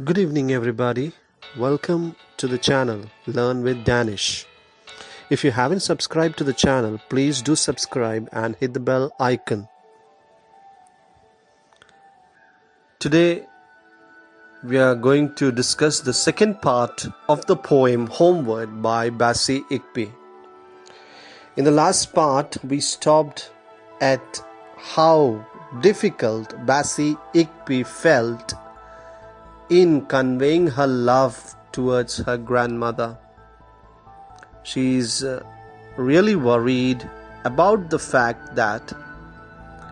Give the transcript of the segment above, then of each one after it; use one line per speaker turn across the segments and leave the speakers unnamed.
Good evening, everybody. Welcome to the channel Learn with Danish. If you haven't subscribed to the channel, please do subscribe and hit the bell icon. Today, we are going to discuss the second part of the poem Homeward by Bassey Ikpi. In the last part, we stopped at how difficult Bassey Ikpi felt in conveying her love towards her grandmother. She's really worried about the fact that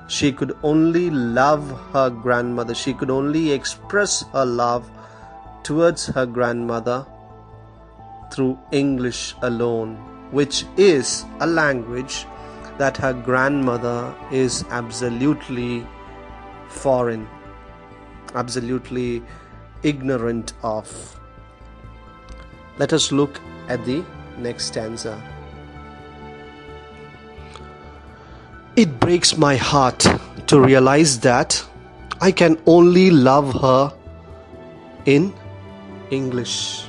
she could only love her grandmother. She could only express her love towards her grandmother through English alone, which is a language that her grandmother is absolutely foreign, absolutely ignorant of. Let us look at the next stanza. It breaks my heart to realize that I can only love her in English.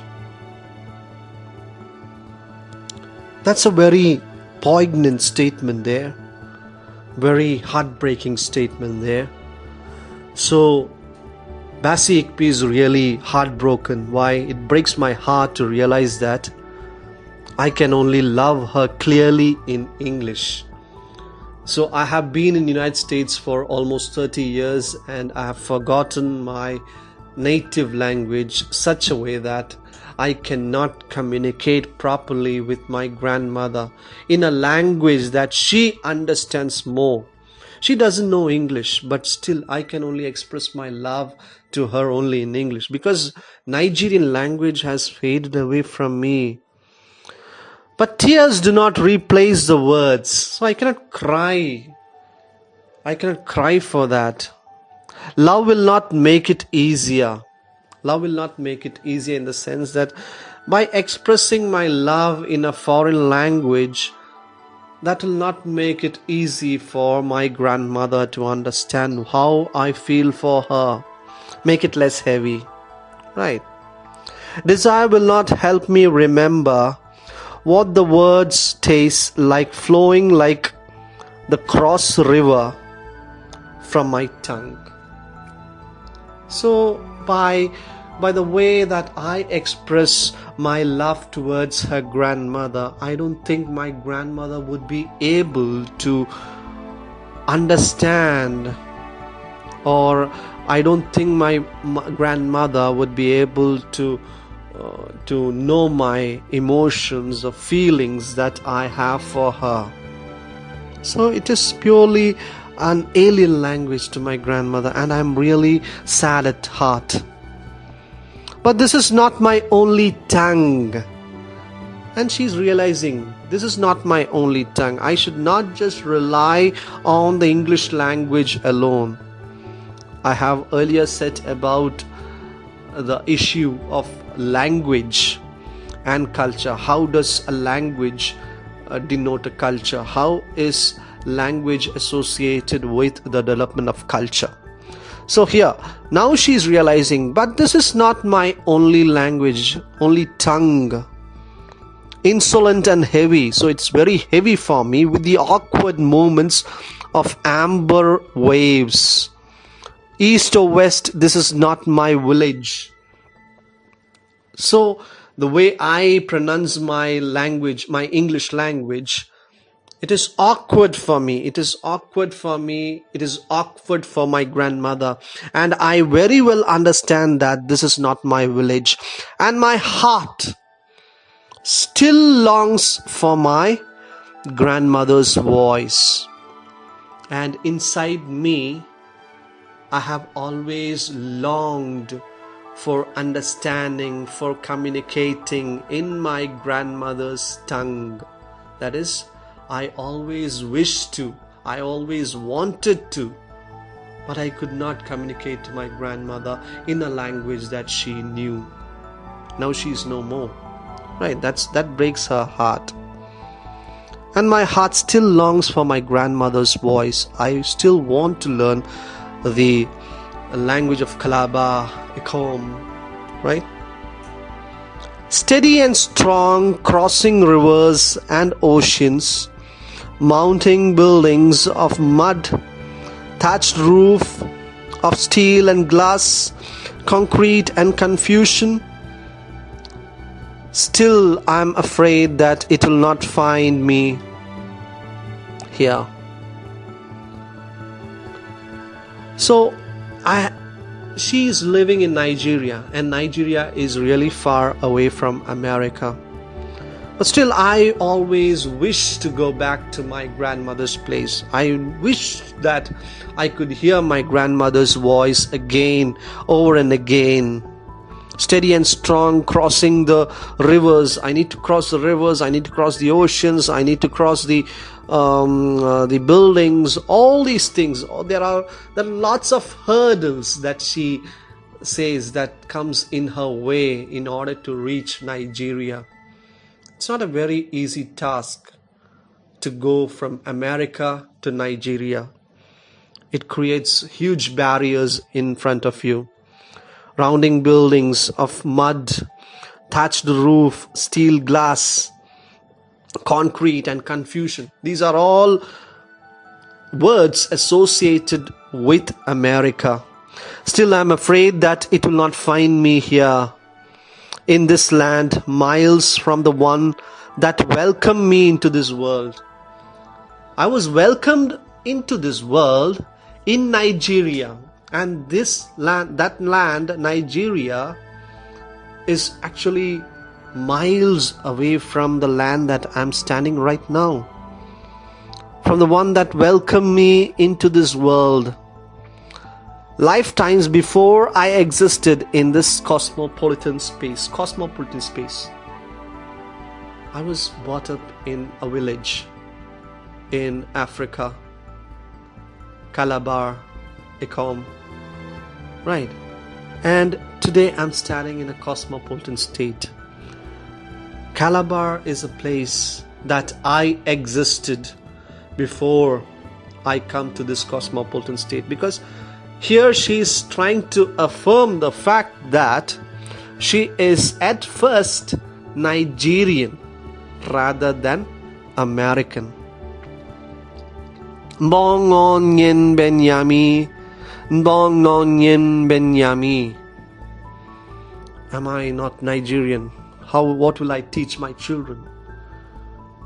That's a very poignant statement there, very heartbreaking statement there. So Bassey Ikpi is really heartbroken. Why? It breaks my heart to realize that I can only love her clearly in English. So I have been in the United States for almost 30 years and I have forgotten my native language such a way that I cannot communicate properly with my grandmother in a language that she understands more. She doesn't know English, but still I can only express my love to her only in English because Nigerian language has faded away from me. But tears do not replace the words, so I cannot cry. I cannot cry for that. Love will not make it easier. Love will not make it easier in the sense that by expressing my love in a foreign language, that will not make it easy for my grandmother to understand how I feel for her. Make it less heavy. Right. Desire will not help me remember what the words taste like flowing like the cross river from my tongue. So by the way that I express my love towards her grandmother, I don't think my grandmother would be able to understand, or I don't think my grandmother would be able to know my emotions or feelings that I have for her. So it is purely an alien language to my grandmother, and I'm really sad at heart. But this is not my only tongue. And she's realizing this is not my only tongue. I should not just rely on the English language alone. I have earlier said about the issue of language and culture. How does a language denote a culture? How is language associated with the development of culture? So here, now she's realizing, but this is not my only language, only tongue. Insolent and heavy, so it's very heavy for me with the awkward movements of amber waves. East or west, this is not my village. So the way I pronounce my language, my English language, it is awkward for me. It is awkward for me. It is awkward for my grandmother. And I very well understand that this is not my village. And my heart still longs for my grandmother's voice. And inside me, I have always longed for understanding, for communicating in my grandmother's tongue. That is, I always wished to, I always wanted to, but I could not communicate to my grandmother in a language that she knew. Now she is no more. Right, that breaks her heart. And my heart still longs for my grandmother's voice. I still want to learn the language of calabar, ikom, right? Steady and strong, crossing rivers and oceans, mounting buildings of mud, thatched roof of steel and glass, concrete and confusion. Still, I'm afraid that it will not find me here. So, she is living in Nigeria, and Nigeria is really far away from America. But still, I always wish to go back to my grandmother's place. I wish that I could hear my grandmother's voice again, over and again. Steady and strong, crossing the rivers. I need to cross the rivers. I need to cross the oceans. I need to cross the buildings. All these things. There are lots of hurdles that she says that comes in her way in order to reach Nigeria. It's not a very easy task to go from America to Nigeria. It creates huge barriers in front of you. Rounding buildings of mud, thatched roof, steel glass, concrete and confusion. These are all words associated with America. Still, I'm afraid that it will not find me here in this land, miles from the one that welcomed me into this world. I was welcomed into this world in Nigeria. And this land, Nigeria, is actually miles away from the land that I'm standing right now. From the one that welcomed me into this world. Lifetimes before I existed in this cosmopolitan space. I was brought up in a village in Africa. Calabar, ikom. Right. And today I'm standing in a cosmopolitan state. Calabar is a place that I existed before I come to this cosmopolitan state, because here she is trying to affirm the fact that she is at first Nigerian rather than American. Bongon yen benyami. Benyami. Am I not Nigerian? What will I teach my children?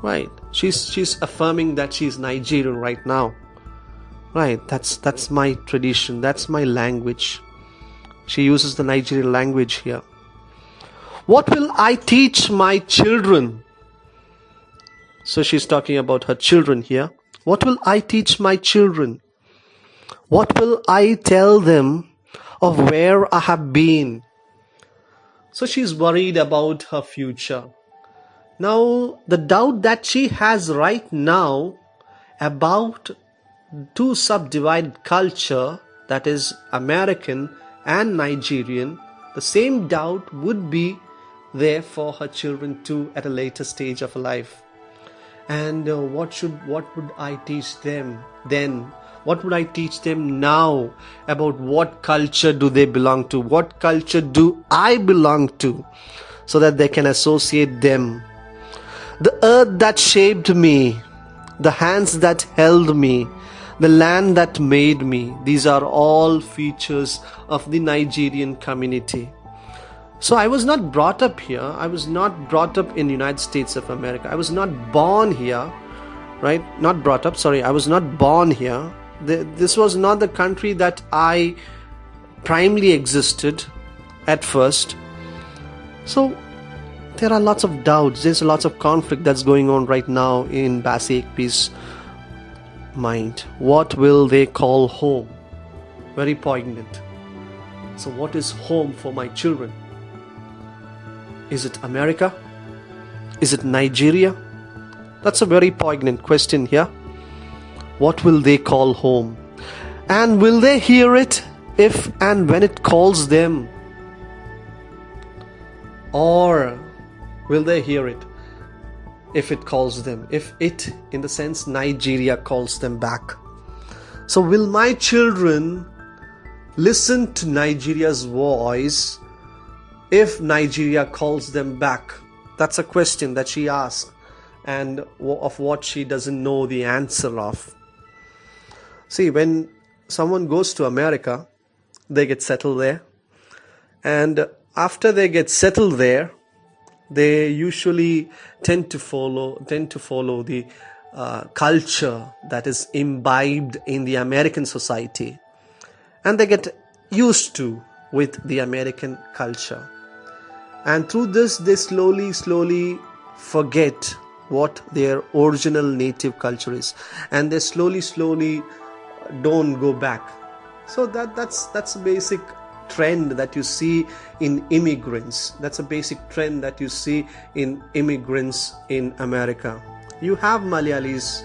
Right. She's affirming that she's Nigerian right now. Right. That's my tradition. That's my language. She uses the Nigerian language here. What will I teach my children? So she's talking about her children here. What will I teach my children? What will I tell them of where I have been? So she's worried about her future. Now, the doubt that she has right now about two subdivided culture, that is American and Nigerian, the same doubt would be there for her children too at a later stage of life. And what would I teach them then? What would I teach them now about what culture do they belong to? What culture do I belong to? So that they can associate them. The earth that shaped me, the hands that held me, the land that made me. These are all features of the Nigerian community. So I was not brought up here. I was not brought up in the United States of America. I was not born here, right? Not brought up, sorry. I was not born here. This was not the country that I primarily existed at first. So there are lots of doubts. There's lots of conflict that's going on right now in Bassey Ikpi's mind. What will they call home? Very poignant. So what is home for my children? Is it America? Is it Nigeria? That's a very poignant question here. What will they call home? And will they hear it if and when it calls them? Or will they hear it if it calls them? If it, in the sense Nigeria, calls them back. So will my children listen to Nigeria's voice if Nigeria calls them back? That's a question that she asks, and of what she doesn't know the answer of. See, when someone goes to America, they get settled there, and after they get settled there, they usually tend to follow the culture that is imbibed in the American society, and they get used to with the American culture, and through this they slowly forget what their original native culture is, and they slowly don't go back. So that's a basic trend that you see in immigrants. That's a basic trend that you see in immigrants in America. You have Malayalis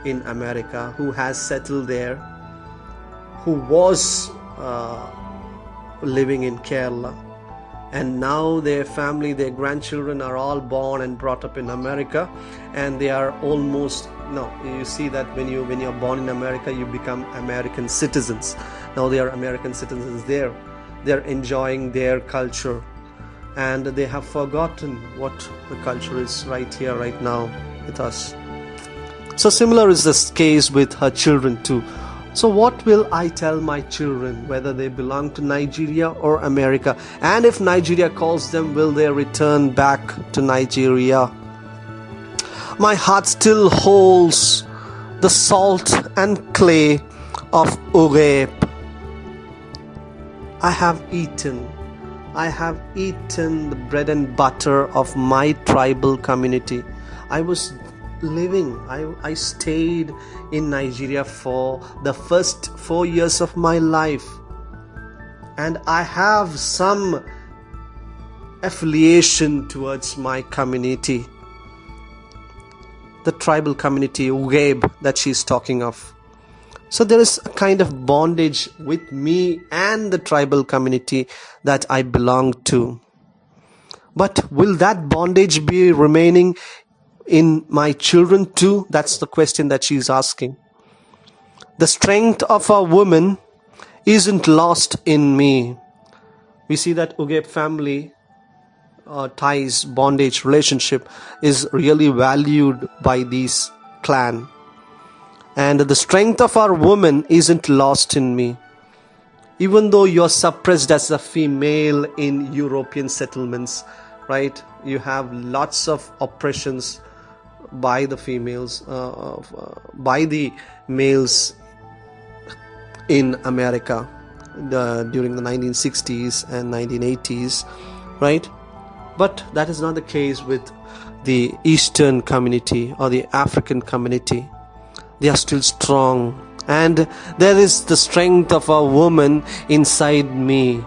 in America who has settled there, who was living in Kerala, and now their family, their grandchildren are all born and brought up in America, and they are almost, you see that when you're born in America, you become American citizens. Now they are American citizens there. They're enjoying their culture, and they have forgotten what the culture is right here, right now with us. So similar is this case with her children too. So what will I tell my children, whether they belong to Nigeria or America? And if Nigeria calls them, will they return back to Nigeria? My heart still holds the salt and clay of ugep. I have eaten the bread and butter of my tribal community. I stayed in Nigeria for the first 4 years of my life, and I have some affiliation towards my community, the tribal community, ugep, that she's talking of. So there is a kind of bondage with me and the tribal community that I belong to. But will that bondage be remaining in my children too? That's the question that she's asking. The strength of a woman isn't lost in me. We see that ugep family ties, bondage, relationship is really valued by these clan. And the strength of our woman isn't lost in me. Even though you're suppressed as a female in European settlements, right? You have lots of oppressions by the females, by the males in America during the 1960s and 1980s, right? But that is not the case with the Eastern community or the African community. They are still strong, and there is the strength of a woman inside me.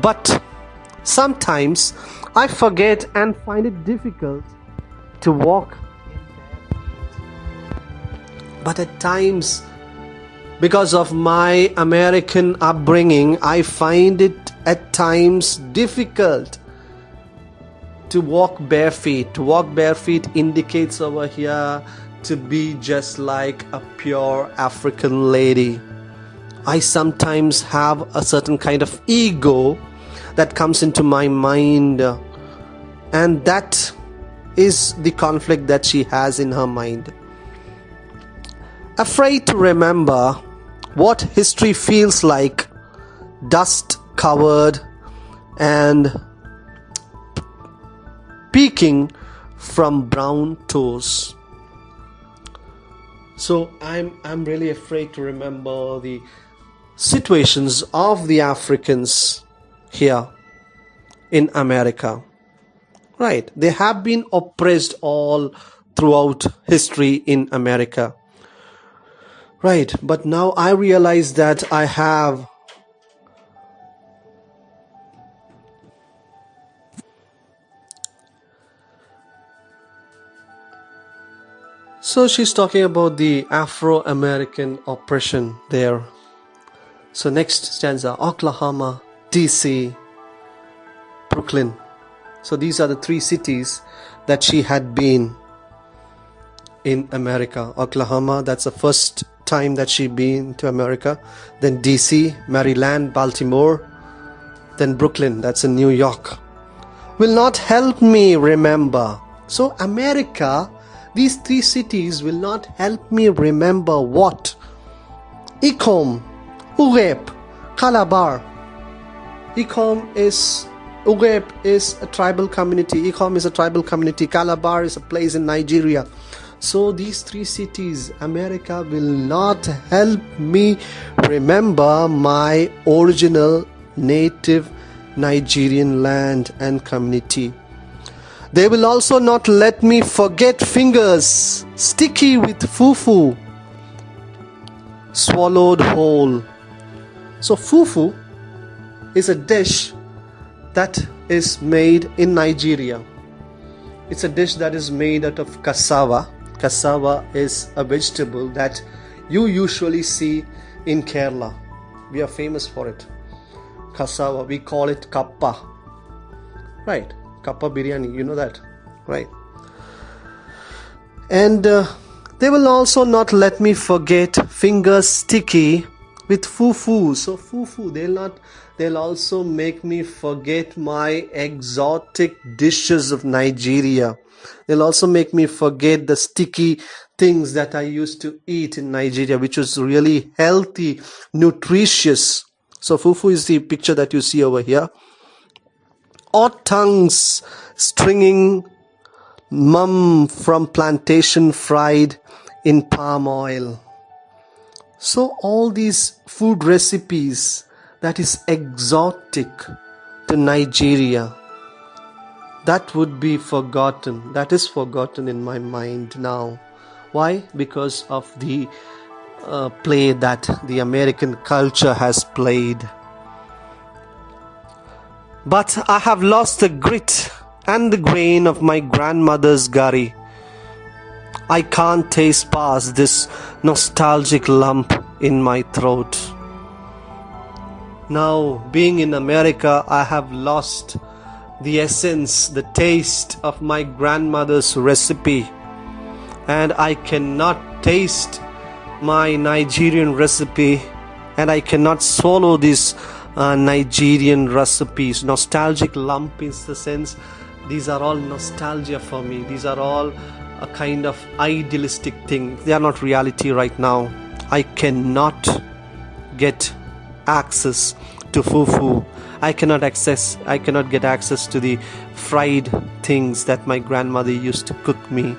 But sometimes I forget and find it difficult to walk in bare feet. But at times, because of my American upbringing, I find it at times difficult to walk bare feet. To walk bare feet indicates over here to be just like a pure African lady. I sometimes have a certain kind of ego that comes into my mind, and that is the conflict that she has in her mind. Afraid to remember what history feels like, dust covered and peeking from brown toes. So I'm really afraid to remember the situations of the Africans here in America. Right, they have been oppressed all throughout history in America. Right, but now I realize that I have So she's talking about the Afro-American oppression there. So next stanza, Oklahoma, DC, Brooklyn. So these are the three cities that she had been in America. Oklahoma, that's the first time that she been to America. Then DC, Maryland, Baltimore, then Brooklyn, that's in New York, will not help me remember. So America, these three cities will not help me remember what? Ikom, ugep, calabar. Ugep is a tribal community. Ikom is a tribal community. Calabar is a place in Nigeria. So these three cities, America will not help me remember my original native Nigerian land and community. They will also not let me forget fingers sticky with fufu, swallowed whole. So fufu is a dish that is made in Nigeria. It's a dish that is made out of cassava. Cassava is a vegetable that you usually see in Kerala. We are famous for it. Cassava, we call it kappa. Right, kappa biryani, you know that, right? And they will also not let me forget fingers sticky with fufu. So fufu, they'll also make me forget my exotic dishes of Nigeria. They'll also make me forget the sticky things that I used to eat in Nigeria, which was really healthy, nutritious. So fufu is the picture that you see over here. Odd tongues stringing mum from plantation fried in palm oil. So all these food recipes that is exotic to Nigeria, that would be forgotten. That is forgotten in my mind now. Why? Because of the play that the American culture has played. But I have lost the grit and the grain of my grandmother's gari. I can't taste past this nostalgic lump in my throat. Now, being in America, I have lost the essence, the taste of my grandmother's recipe, and I cannot taste my Nigerian recipe, and I cannot swallow these Nigerian recipes. Nostalgic lump is the sense, these are all nostalgia for me. These are all a kind of idealistic thing. They are not reality right now. I cannot get access to fufu. I cannot get access to the fried things that my grandmother used to cook me.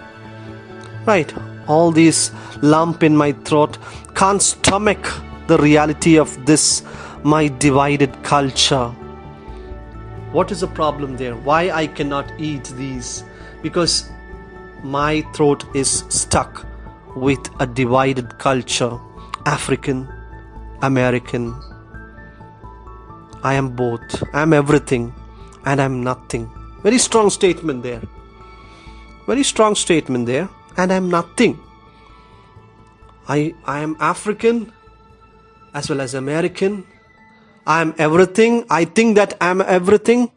Right, all these lump in my throat can't stomach the reality of this, my divided culture. What is the problem there? Why I cannot eat these? Because my throat is stuck with a divided culture. African, American. I am both. I am everything and I am nothing. Very strong statement there. Very strong statement there. And I am nothing. I am African as well as American. I am everything. I think that I am everything.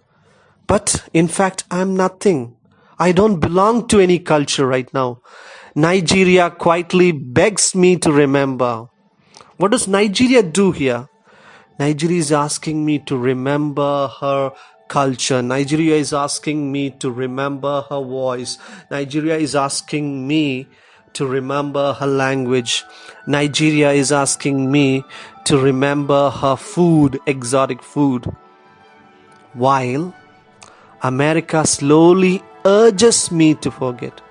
But in fact, I am nothing. I don't belong to any culture right now. Nigeria quietly begs me to remember. What does Nigeria do here? Nigeria is asking me to remember her culture. Nigeria is asking me to remember her voice. Nigeria is asking me to remember her language. Nigeria is asking me to remember her food, exotic food. While America slowly urges me to forget.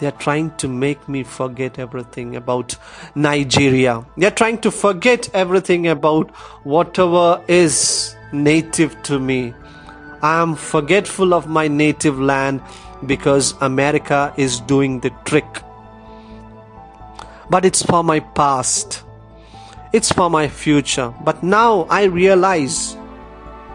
They are trying to make me forget everything about Nigeria. They are trying to forget everything about whatever is native to me. I am forgetful of my native land because America is doing the trick. But it's for my past. It's for my future. But now I realize.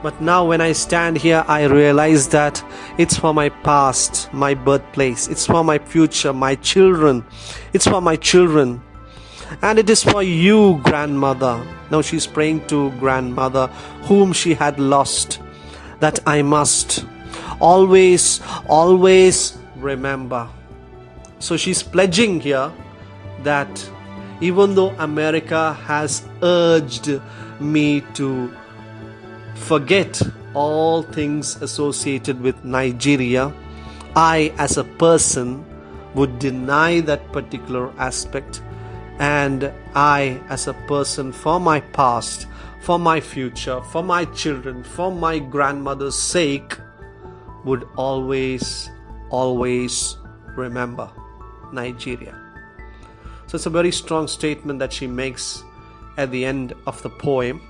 But now when I stand here, I realize that it's for my past, my birthplace. It's for my future, my children. It's for my children. And it is for you, grandmother. Now she's praying to grandmother, whom she had lost, that I must always remember. So she's pledging here that even though America has urged me to forget all things associated with Nigeria. I, as a person, would deny that particular aspect, and I, as a person, for my past, for my future, for my children, for my grandmother's sake, would always remember Nigeria. So it's a very strong statement that she makes at the end of the poem,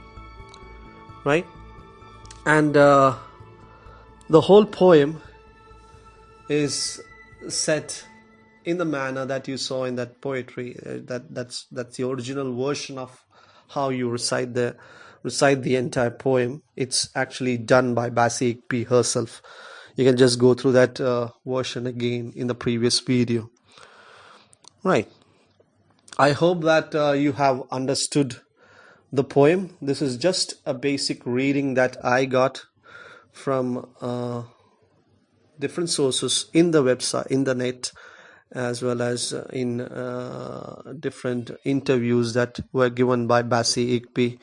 right? And the whole poem is set in the manner that you saw in that poetry. That's the original version of how you recite the entire poem. It's actually done by Bassey Ikpi herself. You can just go through that version again in the previous video. Right. I hope that you have understood the poem. This is just a basic reading that I got from different sources in the website, in the net, as well as in different interviews that were given by Bassey Ikpi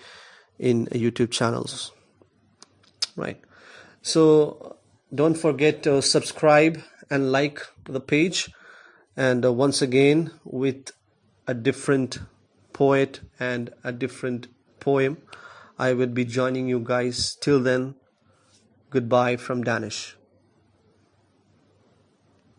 in YouTube channels. Right. So don't forget to subscribe and like the page. And once again, with a different poet and a different poem, I will be joining you guys. Till then, goodbye from Danish.